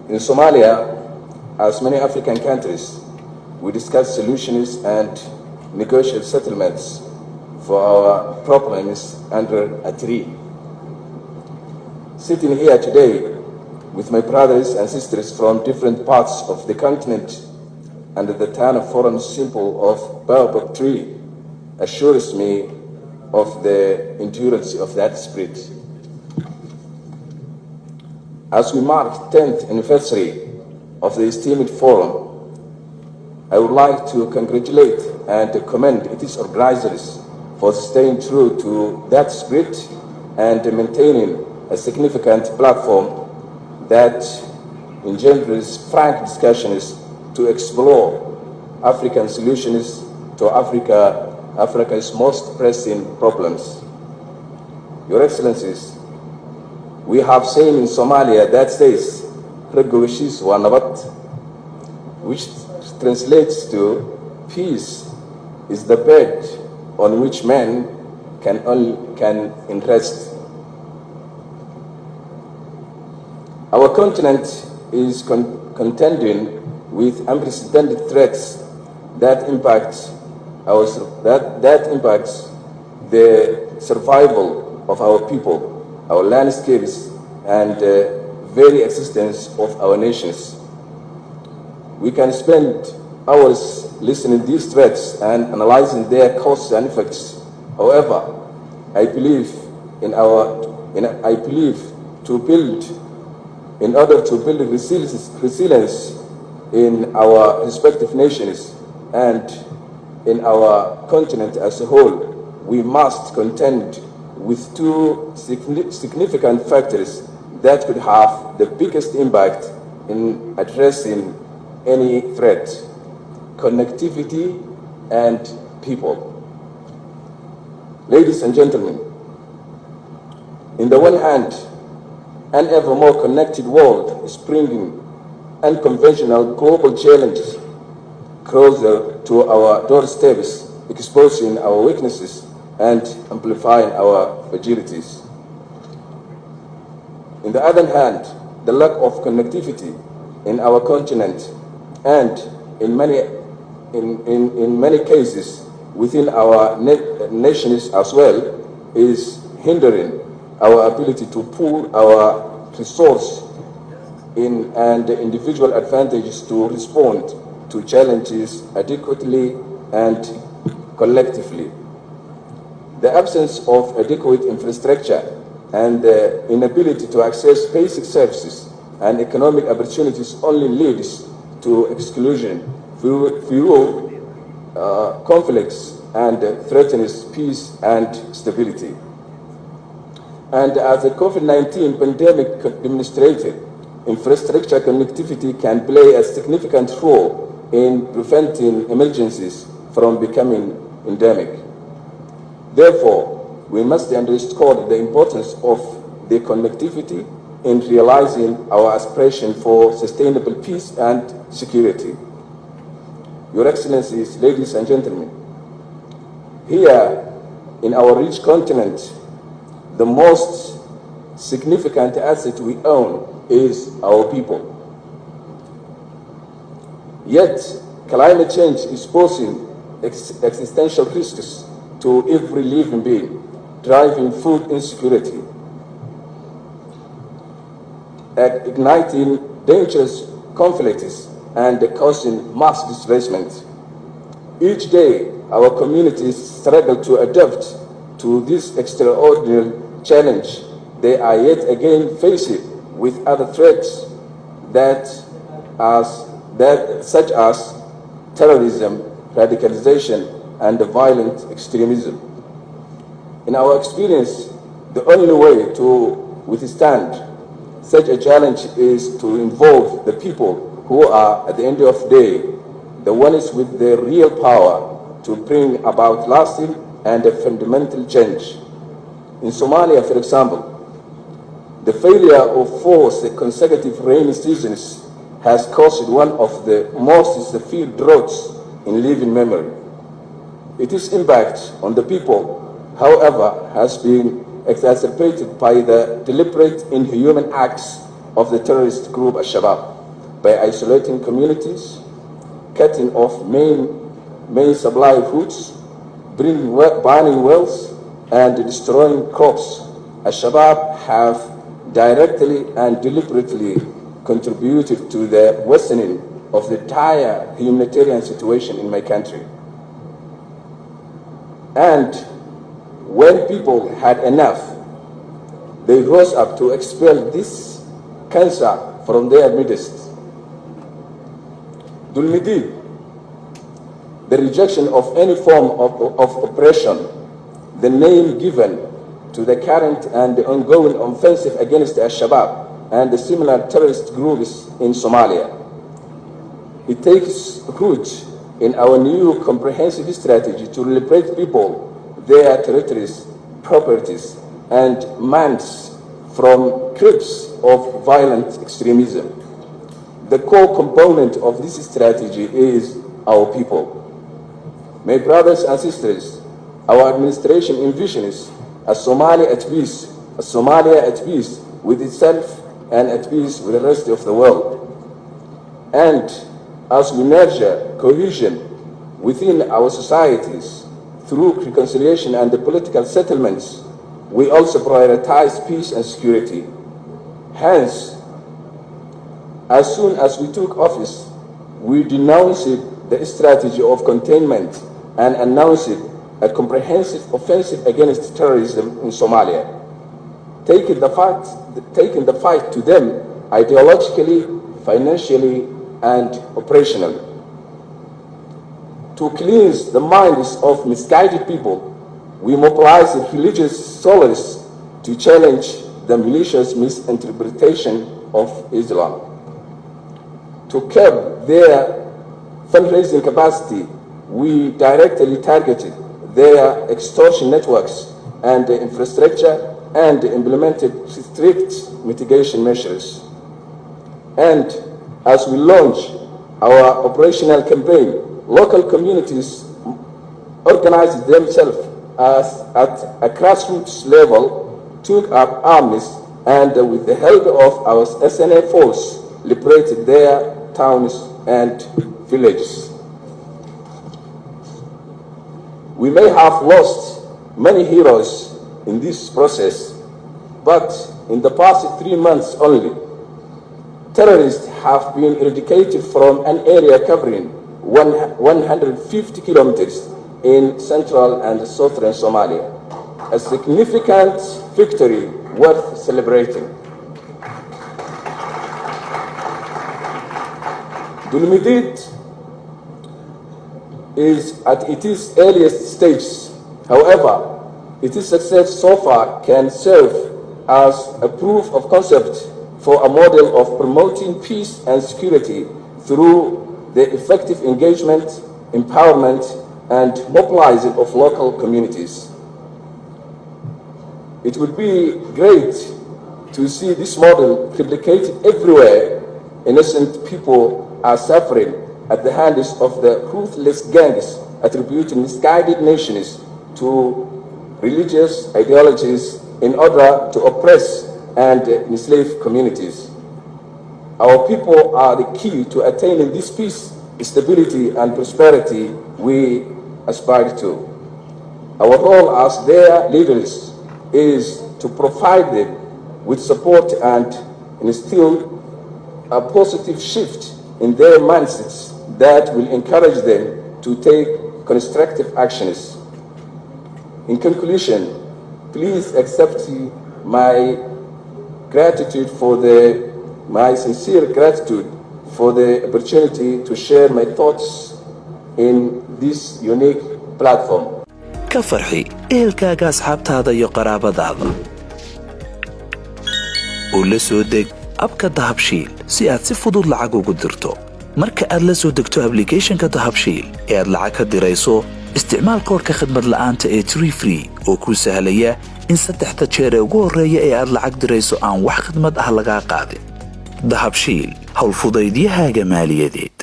In Somalia, as many African countries, we discuss solutions and negotiate settlements for our problems under a tree. Sitting here today with my brothers and sisters from different parts of the continent under the town of foreign symbol of baobab tree assures me of the endurance of that spirit. As we mark 10th anniversary of the esteemed forum, I would like to congratulate and commend its organizers for staying true to that spirit and maintaining a significant platform that engenders frank discussions to explore African solutions to Africa's most pressing problems. Your Excellencies, we have saying in Somalia that says, "Ragowashis wa nabad," which translates to, "Peace is the bed on which men can rest." Our continent is contending with unprecedented threats that impacts the survival of our people, our landscapes, and very existence of our nations. We can spend hours listening to these threats and analyzing their causes and effects. However, I believe in order to build resilience in our respective nations and in our continent as a whole, we must contend with two significant factors that could have the biggest impact in addressing any threat: connectivity and people. Ladies and gentlemen, in the one hand, an ever more connected world is bringing unconventional global challenges closer to our doorsteps, exposing our weaknesses and amplifying our fragilities. On the other hand, the lack of connectivity in our continent and in many cases within our nations as well is hindering our ability to pool our resources and individual advantages to respond to challenges adequately and collectively. The absence of adequate infrastructure and the inability to access basic services and economic opportunities only leads to exclusion, fuel conflicts, and threatens peace and stability. And as the COVID-19 pandemic demonstrated, infrastructure connectivity can play a significant role in preventing emergencies from becoming endemic. Therefore, we must underscore the importance of the connectivity in realizing our aspiration for sustainable peace and security. Your Excellencies, ladies and gentlemen, here in our rich continent, the most significant asset we own is our people. Yet, climate change is posing existential risks to every living being, driving food insecurity, igniting dangerous conflicts, and causing mass displacement. Each day, our communities struggle to adapt to this extraordinary challenge. They are yet again faced with other threats such as terrorism, radicalization, and violent extremism. In our experience, the only way to withstand such a challenge is to involve the people who are, at the end of the day, the ones with the real power to bring about lasting and a fundamental change. In Somalia, for example, the failure of 4 consecutive rainy seasons has caused one of the most severe droughts in living memory. Its impact on the people, however, has been exacerbated by the deliberate inhuman acts of the terrorist group Al-Shabaab. by isolating communities, cutting off main supply routes, burning wells, and destroying crops. Al-Shabaab have directly and deliberately contributed to the worsening of the dire humanitarian situation in my country. And when people had enough, they rose up to expel this cancer from their midst. Dulmidid, the rejection of any form of oppression, the name given to the current and the ongoing offensive against Al-Shabaab and the similar terrorist groups in Somalia. It takes root in our new comprehensive strategy to liberate people, their territories, properties, and lands from grips of violent extremism. The core component of this strategy is our people. My brothers and sisters, our administration envisions a Somalia at peace, a Somalia at peace with itself and at peace with the rest of the world. And as we nurture cohesion within our societies through reconciliation and the political settlements, we also prioritize peace and security. Hence, as soon as we took office, we denounced the strategy of containment and announced a comprehensive offensive against terrorism in Somalia, taking the fight to them ideologically, financially, and operationally. To cleanse the minds of misguided people, we mobilized religious scholars to challenge the malicious misinterpretation of Islam. To curb their fundraising capacity, we directly targeted their extortion networks and the infrastructure and implemented strict mitigation measures. And as we launch our operational campaign, local communities organized themselves at a grassroots level, took up arms, and with the help of our SNA force, liberated their towns and villages. We may have lost many heroes in this process, but in the past 3 months only, terrorists have been eradicated from an area covering 150 kilometers in central and southern Somalia, a significant victory worth celebrating. Dulmidid is at its earliest stages. However, its success so far can serve as a proof of concept for a model of promoting peace and security through the effective engagement, empowerment, and mobilizing of local communities. It would be great to see this model replicated everywhere. Innocent people are suffering at the hands of the ruthless gangs attributing misguided nations to religious ideologies in order to oppress and enslave communities. Our people are the key to attaining this peace, stability, and prosperity we aspire to. Our role as their leaders is to provide them with support and instill a positive shift in their mindsets that will encourage them to take constructive actions. In conclusion, please accept my sincere gratitude for the opportunity to share my thoughts in this unique platform. ka farxi ehelkaaga asxaabtaada iyo qaraabadaada oo la soo deg abka dahabshiil si aad si fudud lacag ugu dirto. marka aad la soo degto applicationka dahabshiil ee aad lacag ka dirayso, isticmaal koodhka khidmad la'aanta ee free oo kuu sahlaya in 3 jeer ee ugu horreeya ee aad lacag dirayso aan wax khidmad ah laga qaadin. dahabshiil, hawl fudaydiyahaaga maaliyadeed.